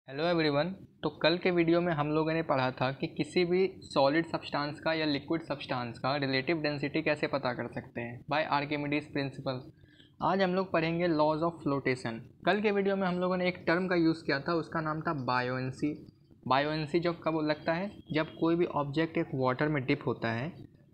Hello everyone. तो कल के वीडियो में हम लोगों ने पढ़ा था कि किसी भी सॉलिड सब्सटेंस का या लिक्विड सब्सटेंस का रिलेटिव डेंसिटी कैसे पता कर सकते हैं बाय आर्किमिडीज प्रिंसिपल। आज हम लोग पढ़ेंगे लॉज ऑफ फ्लोटेशन। कल के वीडियो में हम लोगों ने एक टर्म का यूज़ किया था, उसका नाम था बायोएंसी। बायोएंसी जब कब लगता है, जब कोई भी ऑब्जेक्ट एक वाटर में डिप होता है,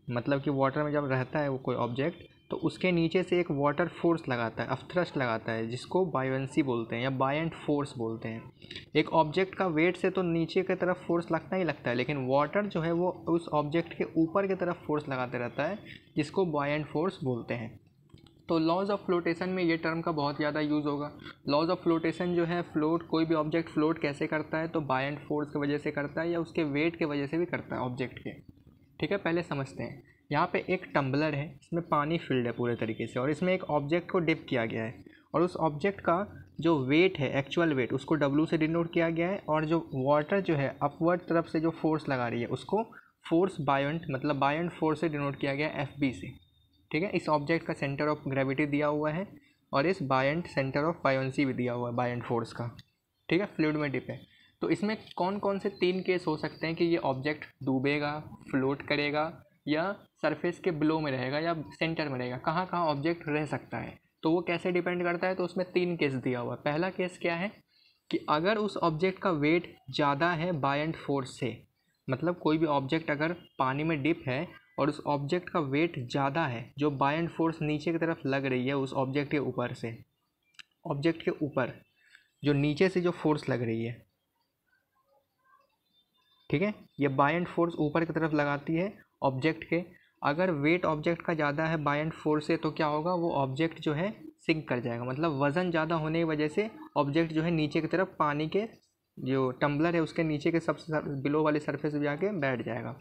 मतलब कि वाटर में जब रहता है वो कोई ऑब्जेक्ट, तो उसके नीचे से एक वाटर फोर्स लगाता है, अपथ्रस्ट लगाता है, जिसको बायोएंसी बोलते हैं या बायंट फोर्स बोलते हैं। एक ऑब्जेक्ट का वेट से तो नीचे की तरफ फोर्स लगता ही लगता है, लेकिन वाटर जो है वो उस ऑब्जेक्ट के ऊपर की तरफ फोर्स लगाते रहता है, जिसको बायंट फोर्स बोलते हैं। तो लॉज ऑफ फ्लोटेशन में ये टर्म का बहुत ज़्यादा यूज़ होगा। लॉज ऑफ फ्लोटेशन जो है, फ्लोट कोई भी ऑब्जेक्ट फ्लोट कैसे करता है, तो बायंट फोर्स की वजह से करता है या उसके वेट के वजह से भी करता है ऑब्जेक्ट के। ठीक है, पहले समझते हैं। यहाँ पे एक टम्बलर है, इसमें पानी फिल्ड है पूरे तरीके से, और इसमें एक ऑब्जेक्ट को डिप किया गया है, और उस ऑब्जेक्ट का जो वेट है, एक्चुअल वेट, उसको W से डिनोट किया गया है, और जो वाटर जो है अपवर्ड तरफ से जो फोर्स लगा रही है उसको फोर्स बायंट, मतलब बायंट फोर्स से डिनोट किया गया है FB से। ठीक है, इस ऑब्जेक्ट का सेंटर ऑफ ग्रेविटी दिया हुआ है, और इस बायंट सेंटर ऑफ बायोंसी भी दिया हुआ है बायंट फोर्स का। ठीक है, फ्लूइड में डिप है। तो इसमें कौन कौन से 3 केस हो सकते हैं कि ये ऑब्जेक्ट डूबेगा, फ्लोट करेगा, या सरफेस के बिलो में रहेगा, या सेंटर में रहेगा, कहाँ कहाँ ऑब्जेक्ट रह सकता है। तो वो कैसे डिपेंड करता है, तो उसमें 3 केस दिया हुआ है। पहला केस क्या है कि अगर उस ऑब्जेक्ट का वेट ज़्यादा है बायंट फोर्स से, मतलब कोई भी ऑब्जेक्ट अगर पानी में डिप है और उस ऑब्जेक्ट का वेट ज़्यादा है, जो बायंट फोर्स नीचे की तरफ लग रही है उस ऑब्जेक्ट के ऊपर से, ऑब्जेक्ट के ऊपर जो नीचे से जो फोर्स लग रही है, ठीक है, ये बायंट फोर्स ऊपर की तरफ लगाती है ऑब्जेक्ट के। अगर वेट ऑब्जेक्ट का ज़्यादा है बायंट फोर्स से, तो क्या होगा, वो ऑब्जेक्ट जो है सिंक कर जाएगा, मतलब वज़न ज़्यादा होने की वजह से ऑब्जेक्ट जो है नीचे की तरफ पानी के जो टम्बलर है उसके नीचे के सबसे बिलो वाले सरफेस पे जाके बैठ जाएगा।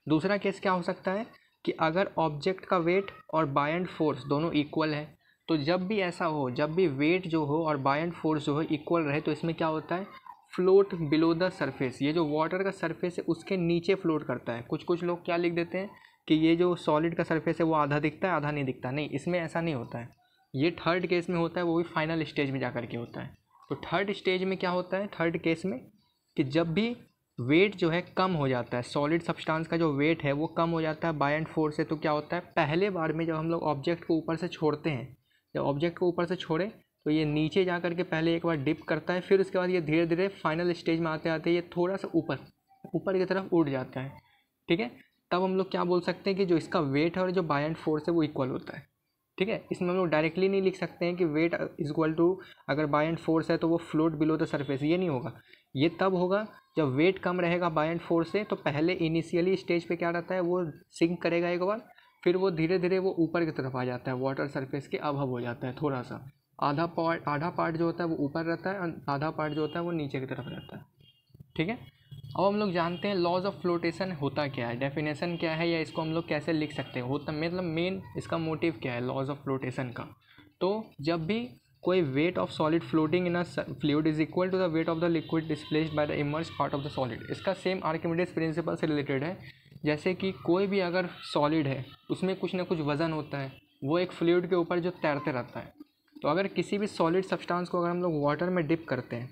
दूसरा केस क्या हो सकता है कि अगर ऑब्जेक्ट का वेट और बायंट फोर्स दोनों इक्वल है, तो जब भी ऐसा हो, जब भी वेट जो हो और बायंट फोर्स जो हो इक्वल रहे, तो इसमें क्या होता है, फ्लोट बिलो द सरफेस। ये जो वाटर का सरफेस है उसके नीचे फ्लोट करता है। कुछ कुछ लोग क्या लिख देते हैं कि ये जो सॉलिड का सरफेस है वो आधा दिखता है आधा नहीं दिखता। नहीं, इसमें ऐसा नहीं होता है। ये थर्ड केस में होता है, वो भी फाइनल स्टेज में जा कर के होता है। तो थर्ड स्टेज में क्या होता है, थर्ड केस में, कि जब भी वेट जो है कम हो जाता है, सॉलिड सब्सटेंस का जो वेट है वो कम हो जाता है बायंट फोर्स से, तो क्या होता है, पहले बार में जब हम लोग ऑब्जेक्ट को ऊपर से छोड़ते हैं, जब ऑब्जेक्ट को ऊपर से छोड़े तो ये नीचे जा कर के पहले एक बार डिप करता है, फिर उसके बाद ये धीरे धीरे फाइनल स्टेज में आते आते ये थोड़ा सा ऊपर ऊपर की तरफ उड़ जाता है। ठीक है, तब हम लोग क्या बोल सकते हैं कि जो इसका वेट है और जो बायंट फोर्स है वो इक्वल होता है। ठीक है, इसमें हम लोग डायरेक्टली नहीं लिख सकते हैं कि वेट इज इक्वल टू, अगर बायंट फोर्स है तो वो फ्लोट बिलो द सरफेस, ये नहीं होगा। ये तब होगा जब वेट कम रहेगा बायंट फोर्स से, तो पहले इनिशियली स्टेज पे क्या रहता है, वो सिंक करेगा एक बार, फिर वो धीरे धीरे वो ऊपर की तरफ आ जाता है, वाटर सरफेस के अबव हो जाता है थोड़ा सा। आधा पार्ट जो होता है वो ऊपर रहता है और आधा पार्ट जो होता है वो नीचे की तरफ रहता है। ठीक है, अब हम लोग जानते हैं लॉज ऑफ फ्लोटेशन होता क्या है, डेफिनेशन क्या है, या इसको हम लोग कैसे लिख सकते हैं, होता मतलब मेन इसका मोटिव क्या है लॉज ऑफ फ्लोटेशन का। तो जब भी कोई weight of solid floating in a fluid is equal to the weight of the liquid displaced by the immersed part of the solid, इसका सेम आर्किमिडीज प्रिंसिपल से रिलेटेड है। जैसे कि कोई भी अगर सॉलिड है उसमें कुछ ना कुछ वज़न होता है, वो एक फ्लूइड के ऊपर जो तैरते रहता है। तो अगर किसी भी सॉलिड सब्सटेंस को अगर हम लोग वाटर में डिप करते हैं,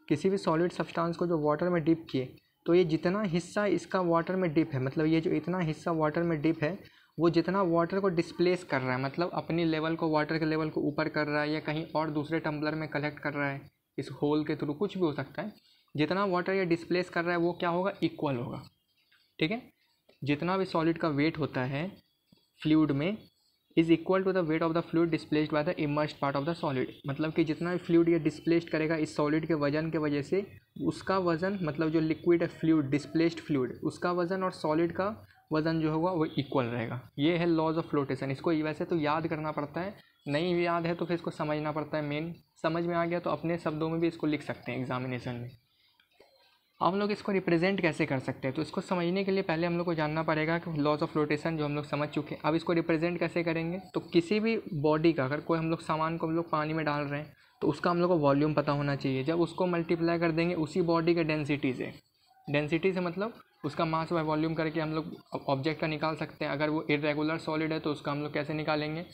किसी भी सॉलिड सब्सटेंस को जो वाटर में डिप किए, तो ये जितना हिस्सा इसका वाटर में डिप है, मतलब ये जो इतना हिस्सा वाटर में डिप है, वो जितना वाटर को डिस्प्लेस कर रहा है, मतलब अपनी लेवल को, वाटर के लेवल को ऊपर कर रहा है या कहीं और दूसरे टम्बलर में कलेक्ट कर रहा है, इस होल के थ्रू कुछ भी हो सकता है, जितना वाटर ये डिस्प्लेस कर रहा है वो क्या होगा, इक्वल होगा। ठीक है, जितना भी सॉलिड का वेट होता है फ्लूइड में is equal to the weight of the fluid displaced by the immersed part of the solid, मतलब कि जितना भी फ्लूइड ये डिस्प्लेस्ड करेगा इस सॉलिड के वजन के वजह से, उसका वजन, मतलब जो लिक्विड है फ्लूइड, डिस्प्लेस्ड फ्लूइड, उसका वजन और सॉलिड का वजन जो होगा वो इक्वल रहेगा। ये है लॉज ऑफ फ्लोटेशन। इसको वैसे तो याद करना पड़ता है, नहीं याद है तो फिर इसको समझना पड़ता है। मेन समझ में आ गया तो अपने शब्दों में भी इसको लिख सकते हैं एग्जामिनेशन में। अब हम लोग इसको रिप्रेजेंट कैसे कर सकते हैं, तो इसको समझने के लिए पहले हम लोग को जानना पड़ेगा कि लॉज ऑफ फ्लोटेशन जो हम लोग समझ चुके हैं, अब इसको रिप्रेजेंट कैसे करेंगे। तो किसी भी बॉडी का, अगर कोई हम लोग सामान को हम लोग पानी में डाल रहे हैं, तो उसका हम लोग को वॉल्यूम पता होना चाहिए। जब उसको मल्टीप्लाई कर देंगे उसी बॉडी के डेंसिटी से, डेंसिटी से मतलब उसका मास बाय वॉल्यूम करके हम लोग ऑब्जेक्ट का निकाल सकते हैं। अगर वो इरेगुलर सॉलिड है तो उसका हम लोग कैसे निकालेंगे,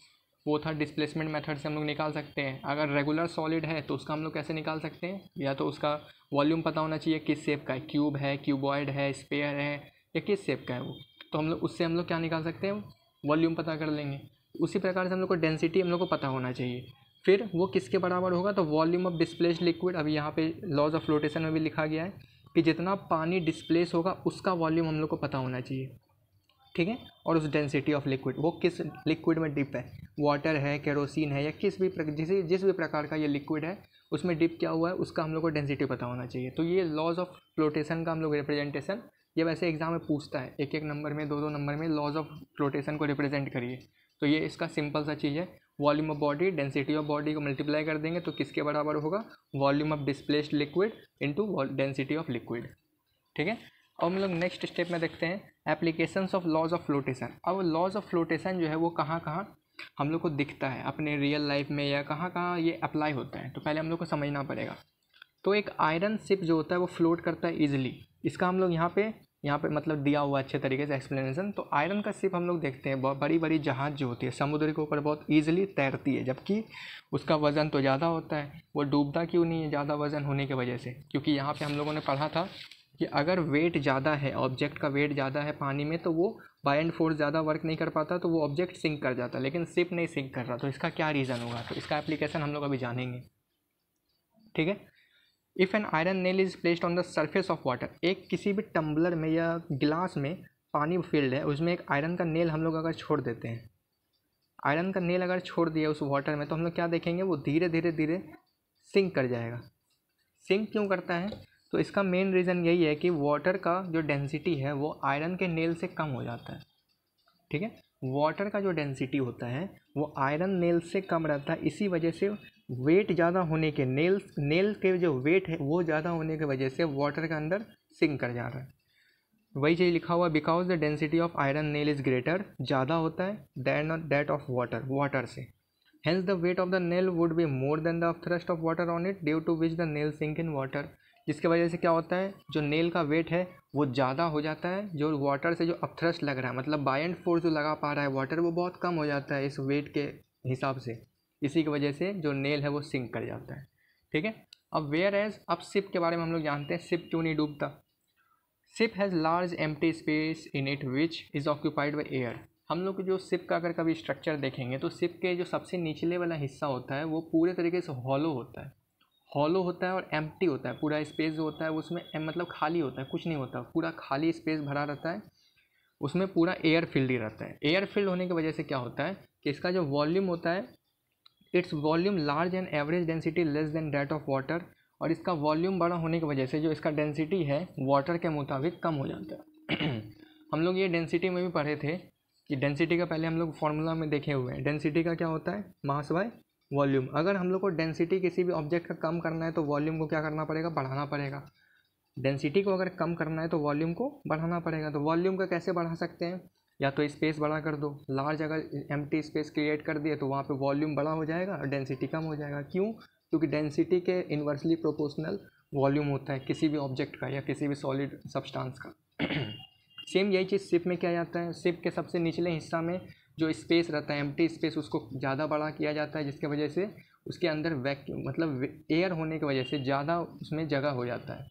वो था डिस्प्लेसमेंट मेथड से हम लोग निकाल सकते हैं। अगर रेगुलर सॉलिड है तो उसका हम लोग कैसे निकाल सकते हैं, या तो उसका वॉल्यूम पता होना चाहिए किस शेप का है, क्यूब है, क्यूबॉइड है, स्फीयर है, या किस शेप का है वो, तो हम लोग उससे हम लोग क्या निकाल सकते हैं, वॉल्यूम पता कर लेंगे। उसी प्रकार से हम लोग को डेंसिटी हम लोग को पता होना चाहिए। फिर वो किसके बराबर होगा, तो वॉल्यूम ऑफ डिस्प्लेस्ड लिक्विड। अभी यहाँ पे लॉज ऑफ फ्लोटेशन में भी लिखा गया है कि जितना पानी डिस्प्लेस होगा उसका वॉल्यूम हम लोग को पता होना चाहिए, ठीक है। और उस डेंसिटी ऑफ लिक्विड, वो किस लिक्विड में डिप है, वाटर है, केरोसिन है, या जिस भी प्रकार का ये लिक्विड है उसमें डिप क्या हुआ है, उसका हम लोग को डेंसिटी पता होना चाहिए। तो ये लॉज ऑफ फ्लोटेशन का हम लोग रिप्रेजेंटेशन, ये वैसे एग्जाम में पूछता है, एक एक नंबर में, दो दो नंबर में लॉज ऑफ फ्लोटेशन को रिप्रेजेंट करिए। तो ये इसका सिंपल सा चीज़ है, volume of body density of body को मल्टीप्लाई कर देंगे तो किसके बराबर होगा, volume of displaced liquid into density of liquid, ठीक है। अब हम लोग नेक्स्ट स्टेप में देखते हैं applications of laws of flotation. अब लॉज ऑफ फ्लोटेशन जो है वो कहाँ कहाँ हम लोग को दिखता है अपने रियल लाइफ में, या कहाँ कहाँ ये अप्लाई होता है, तो पहले हम लोग को समझना पड़ेगा। तो एक आयरन शिप जो होता है वो फ्लोट करता है ईजिली, इसका हम लोग यहाँ पे मतलब दिया हुआ अच्छे तरीके से एक्सप्लेनेशन। तो आयरन का शिप हम लोग देखते हैं बहुत बड़ी बड़ी जहाज़ जो होती है समुद्र के ऊपर बहुत ईजिली तैरती है, जबकि उसका वज़न तो ज़्यादा होता है। वो डूबता क्यों नहीं है ज़्यादा वज़न होने की वजह से, क्योंकि यहाँ पे हम लोगों ने पढ़ा था कि अगर वेट ज़्यादा है, ऑब्जेक्ट का वेट ज़्यादा है पानी में, तो वो बाय एंड फोर्स ज़्यादा वर्क नहीं कर पाता, तो वो ऑब्जेक्ट सिंक कर जाता, लेकिन शिप नहीं सिंक कर रहा। तो इसका क्या रीज़न होगा, तो इसका एप्लीकेशन हम लोग अभी जानेंगे, ठीक है। If an iron nail is placed on the surface of water, एक किसी भी टम्बलर में या गिलास में पानी फील्ड है, उसमें एक आयरन का नेल हम लोग अगर छोड़ देते हैं, आयरन का नेल अगर छोड़ दिया उस वाटर में, तो हम लोग क्या देखेंगे, वो धीरे धीरे धीरे सिंक कर जाएगा। सिंक क्यों करता है, तो इसका मेन रीज़न यही है कि वाटर का जो डेंसिटी है वो आयरन के नेल से कम हो जाता है, ठीक है। वाटर का जो डेंसिटी होता है वो आयरन नेल से कम रहता है, इसी वजह से वेट ज़्यादा होने के नेल के जो वेट है वो ज़्यादा होने की वजह से वाटर के अंदर सिंक कर जा रहा है। वही चीज़ लिखा हुआ, because the density of iron nail is greater, ज़्यादा होता है दैन दैट ऑफ वाटर से, hence the weight of the nail would be more than the upthrust of water on it due to which the nail sink in water. जिसकी वजह से क्या होता है, जो नेल का वेट है वो ज़्यादा हो जाता है, जो वाटर से जो अपथ्रस्ट लग रहा है, मतलब बाय एंड फोर्स जो लगा पा रहा है वाटर, वो बहुत कम हो जाता है इस वेट के हिसाब से। इसी की वजह से जो नेल है वो सिंक कर जाता है, ठीक है। अब वेयर एज, अब शिप के बारे में हम लोग जानते हैं, शिप क्यों नहीं डूबता। Ship has large empty space in it which is occupied by air. हम लोग जो शिप का अगर कभी स्ट्रक्चर देखेंगे तो शिप के जो सबसे निचले वाला हिस्सा होता है वो पूरे तरीके से हॉलो होता है और एम्प्टी होता है। पूरा स्पेस जो होता है उसमें मतलब खाली होता है, कुछ नहीं होता, पूरा खाली स्पेस भरा रहता है, उसमें पूरा एयर फिल्ड ही रहता है। एयर फिल्ड होने की वजह से क्या होता है कि इसका जो वॉल्यूम होता है, its volume large and average density less than that of water, और इसका वॉल्यूम बड़ा होने की वजह से जो इसका डेंसिटी है वाटर के मुताबिक कम हो जाता है। हम लोग ये डेंसिटी में भी पढ़े थे कि डेंसिटी का पहले हम लोग फॉर्मूला में देखे हुए हैं। डेंसिटी का क्या होता है, मास बाय वॉल्यूम। अगर हम लोग को डेंसिटी किसी भी ऑब्जेक्ट का कम करना है तो वॉल्यूम को क्या करना पड़ेगा, बढ़ाना पड़ेगा। डेंसिटी को अगर कम करना है तो वॉल्यूम को बढ़ाना पड़ेगा। तो वॉल्यूम का कैसे बढ़ा सकते हैं, या तो स्पेस बड़ा कर दो, लार्ज अगर एम्प्टी स्पेस क्रिएट कर दिए तो वहाँ पे वॉल्यूम बड़ा हो जाएगा और डेंसिटी कम हो जाएगा। क्यों, क्योंकि डेंसिटी के इन्वर्सली प्रोपोर्शनल वॉल्यूम होता है किसी भी ऑब्जेक्ट का या किसी भी सॉलिड सब्सटेंस का। सेम यही चीज़ शिप में किया जाता है। शिप के सबसे निचले हिस्सा में जो स्पेस रहता है, एम्प्टी स्पेस, उसको ज़्यादा बड़ा किया जाता है, जिसकी वजह से उसके अंदर वैक्यूम मतलब एयर होने की वजह से ज़्यादा उसमें जगह हो जाता है,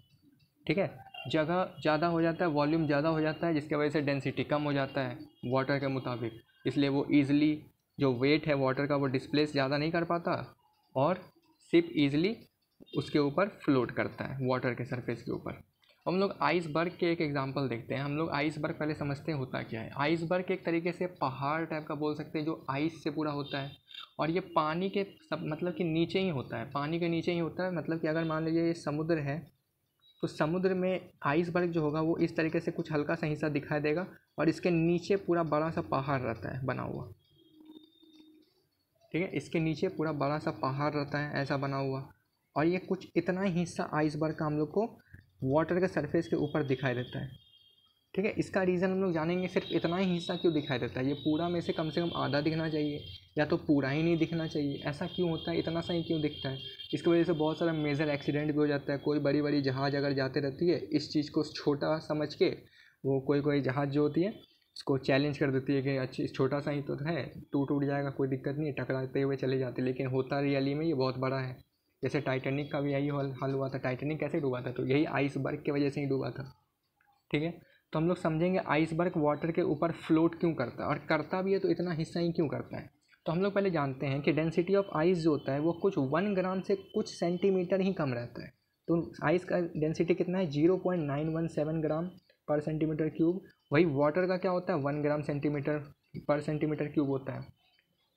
ठीक है। जगह ज़्यादा हो जाता है, वॉल्यूम ज़्यादा हो जाता है, जिसकी वजह से डेंसिटी कम हो जाता है वाटर के मुताबिक। इसलिए वो ईज़िली जो वेट है वाटर का वो डिस्प्लेस ज़्यादा नहीं कर पाता और शिप ईज़िली उसके ऊपर फ्लोट करता है वाटर के सरफेस के ऊपर। हम लोग आइसबर्ग के एक एग्जांपल देखते हैं। हम लोग आइसबर्ग पहले समझते हैं होता क्या है। आइसबर्ग एक तरीके से पहाड़ टाइप का बोल सकते हैं जो आइस से पूरा होता है, और ये पानी के सब मतलब कि नीचे ही होता है, पानी के नीचे ही होता है। मतलब कि अगर मान लीजिए ये समुद्र है तो समुद्र में आइसबर्ग जो होगा वो इस तरीके से कुछ हल्का सा हिस्सा दिखाई देगा और इसके नीचे पूरा बड़ा सा पहाड़ रहता है बना हुआ, ठीक है। इसके नीचे पूरा बड़ा सा पहाड़ रहता है ऐसा बना हुआ, और ये कुछ इतना ही हिस्सा आइसबर्ग का हम लोग को वाटर के सरफेस के ऊपर दिखाई देता है, ठीक है। इसका रीज़न हम लोग जानेंगे, सिर्फ इतना ही हिस्सा क्यों दिखाई देता है। ये पूरा में से कम आधा दिखना चाहिए या तो पूरा ही नहीं दिखना चाहिए। ऐसा क्यों होता है, इतना सा ही क्यों दिखता है। इसकी वजह से बहुत सारा मेजर एक्सीडेंट भी हो जाता है। कोई बड़ी बड़ी जहाज़ अगर जाते रहती है, इस चीज़ को छोटा समझ के वो कोई जहाज़ जो होती है इसको चैलेंज कर देती है कि अच्छा छोटा सा ही तो है, टूट जाएगा, कोई दिक्कत नहीं, टकराते हुए चले जाते, लेकिन होता रियली में ये बहुत बड़ा है। जैसे टाइटैनिक का भी यही हाल हुआ था। टाइटैनिक कैसे डूबा था? तो यही आइसबर्ग की वजह से ही डूबा था। ठीक है, तो हम लोग समझेंगे आइसबर्ग वाटर के ऊपर फ्लोट क्यों करता है, और करता भी है तो इतना हिस्सा ही क्यों करता है। तो हम लोग पहले जानते हैं कि डेंसिटी ऑफ आइस जो होता है वो कुछ 1 ग्राम से कुछ सेंटीमीटर ही कम रहता है। तो आइस का डेंसिटी कितना है? 0.917 ग्राम पर सेंटीमीटर क्यूब। वही वाटर का क्या होता है? 1 ग्राम सेंटीमीटर पर सेंटीमीटर क्यूब होता है।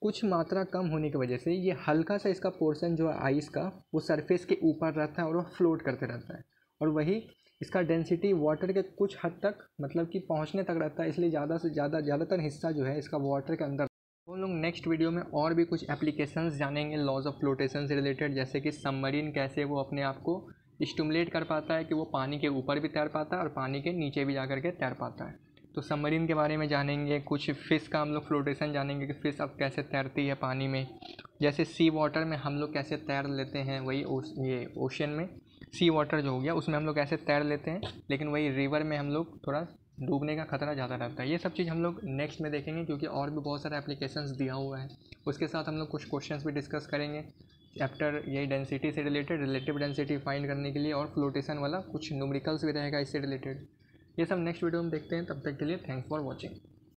कुछ मात्रा कम होने की वजह से ये हल्का सा इसका पोर्शन जो है आइस का, वो सरफेस के ऊपर रहता है और वह फ्लोट करते रहता है। और वही इसका डेंसिटी वाटर के कुछ हद तक मतलब कि पहुंचने तक रहता है, इसलिए ज़्यादातर हिस्सा जो है इसका वाटर के अंदर। हम लोग नेक्स्ट वीडियो में और भी कुछ एप्लीकेशंस जानेंगे लॉज ऑफ फ्लोटेशन से रिलेटेड, जैसे कि सबमरीन कैसे वो अपने आप को स्टिमुलेट कर पाता है कि वो पानी के ऊपर भी तैर पाता है और पानी के नीचे भी जा कर के तैर पाता है। तो सबमरीन के बारे में जानेंगे, कुछ फ़िश का हम लोग फ्लोटेशन जानेंगे कि फ़िश अब कैसे तैरती है पानी में। जैसे सी वाटर में हम लोग कैसे तैर लेते हैं, वही ये ओशन में सी वाटर जो हो गया उसमें हम लोग कैसे तैर लेते हैं, लेकिन वही रिवर में हम लोग थोड़ा डूबने का खतरा ज़्यादा रहता है। ये सब चीज़ हम लोग नेक्स्ट में देखेंगे, क्योंकि और भी बहुत सारा एप्लीकेशंस दिया हुआ है। उसके साथ हम लोग कुछ क्वेश्चंस भी डिस्कस करेंगे चैप्टर यही डेंसिटी से रिलेटेड, रिलेटिव डेंसिटी फाइंड करने के लिए, और फ्लोटेशन वाला कुछ न्यूमेरिकल्स भी रहेगा इससे रिलेटेड। ये सब नेक्स्ट वीडियो में देखते हैं। तब तक के लिए थैंक्स फॉर वॉचिंग।